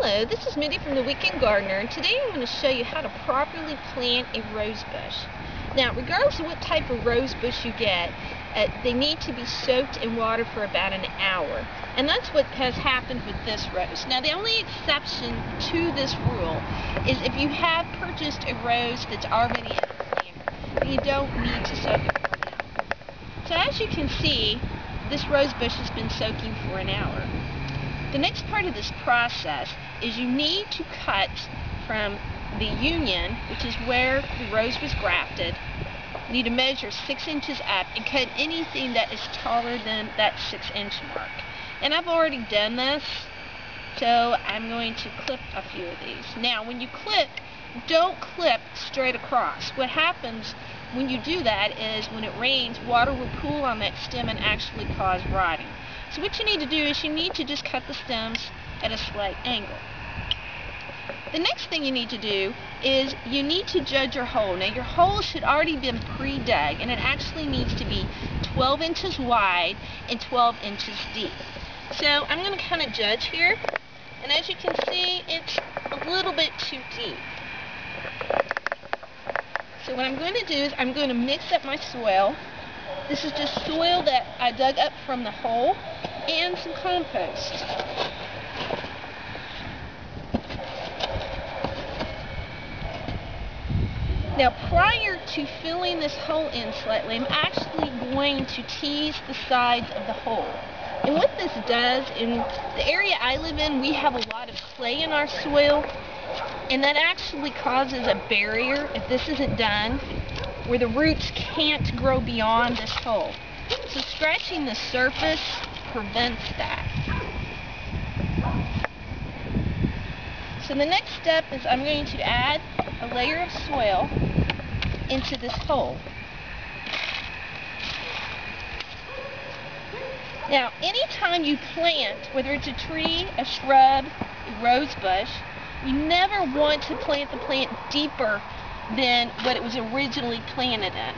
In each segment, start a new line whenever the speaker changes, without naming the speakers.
Hello, this is Mindy from The Weekend Gardener, and today I'm going to show you how to properly plant a rose bush. Now, regardless of what type of rose bush you get, they need to be soaked in water for about an hour. And that's what has happened with this rose. Now, the only exception to this rule is if you have purchased a rose that's already in a plant, you don't need to soak it for an hour. So as you can see, this rose bush has been soaking for an hour. The next part of this process is you need to cut from the union, which is where the rose was grafted. You need to measure 6 inches up and cut anything that is taller than that 6-inch mark. And I've already done this, so I'm going to clip a few of these. Now, when you clip, don't clip straight across. What happens when you do that is when it rains, water will pool on that stem and actually cause rotting. So what you need to do is you need to just cut the stems at a slight angle. The next thing you need to do is you need to judge your hole. Now your hole should already been pre-dug, and it actually needs to be 12 inches wide and 12 inches deep. So I'm going to kind of judge here, and as you can see, it's a little bit too deep. So what I'm going to do is I'm going to mix up my soil. This is just soil that I dug up from the hole and some compost. Now, prior to filling this hole in slightly, I'm actually going to tease the sides of the hole. And what this does, in the area I live in, we have a lot of clay in our soil, and that actually causes a barrier, if this isn't done, where the roots can't grow beyond this hole. So scratching the surface prevents that. So the next step is I'm going to add a layer of soil into this hole. Now, anytime you plant, whether it's a tree, a shrub, a rose bush, you never want to plant the plant deeper than what it was originally planted in.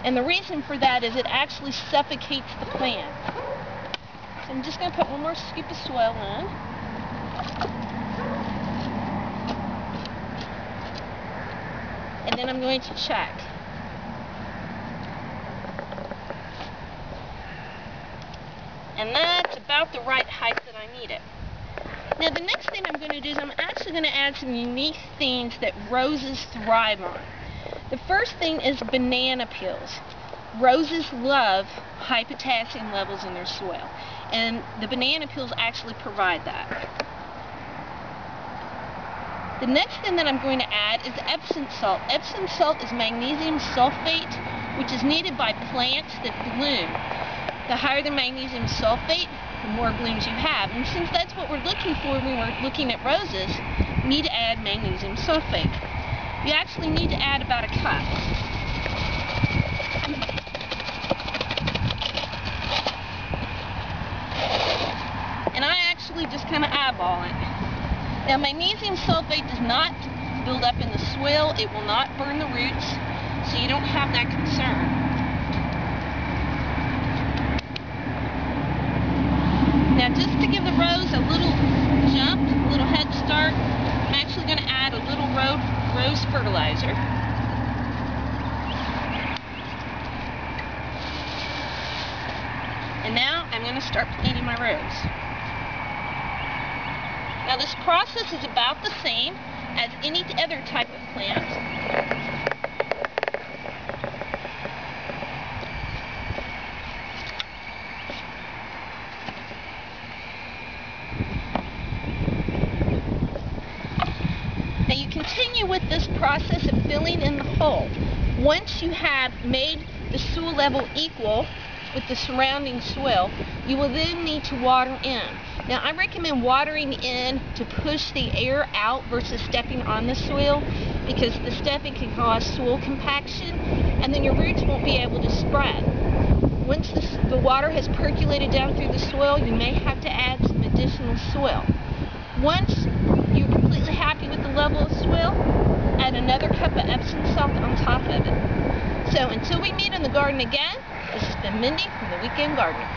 And the reason for that is it actually suffocates the plant. So I'm just going to put one more scoop of soil in. And then I'm going to check. And that's about the right height that I need it. Now the next thing I'm going to do is I'm actually going to add some unique things that roses thrive on. The first thing is banana peels. Roses love high potassium levels in their soil, and the banana peels actually provide that. The next thing that I'm going to add is Epsom salt. Epsom salt is magnesium sulfate, which is needed by plants that bloom. The higher the magnesium sulfate, the more blooms you have. And since that's what we're looking for when we're looking at roses, we need to add magnesium sulfate. You actually need to add about a cup. And I actually just kind of eyeball it. Now, magnesium sulfate does not build up in the soil. It will not burn the roots, so you don't have that concern. Now, just to give the rose a little jump, a little head start, I'm actually going to add a little rose fertilizer. And now I'm going to start planting my rose. Now, this process is about the same as any other type of plant. Now you continue with this process of filling in the hole. Once you have made the soil level equal with the surrounding soil, you will then need to water in. Now I recommend watering in to push the air out versus stepping on the soil, because the stepping can cause soil compaction and then your roots won't be able to spread. Once the water has percolated down through the soil, you may have to add some additional soil. Once you're completely happy with the level of soil, add another cup of Epsom salt on top of it. So until we meet in the garden again, this has been Mindy from The Weekend Gardener.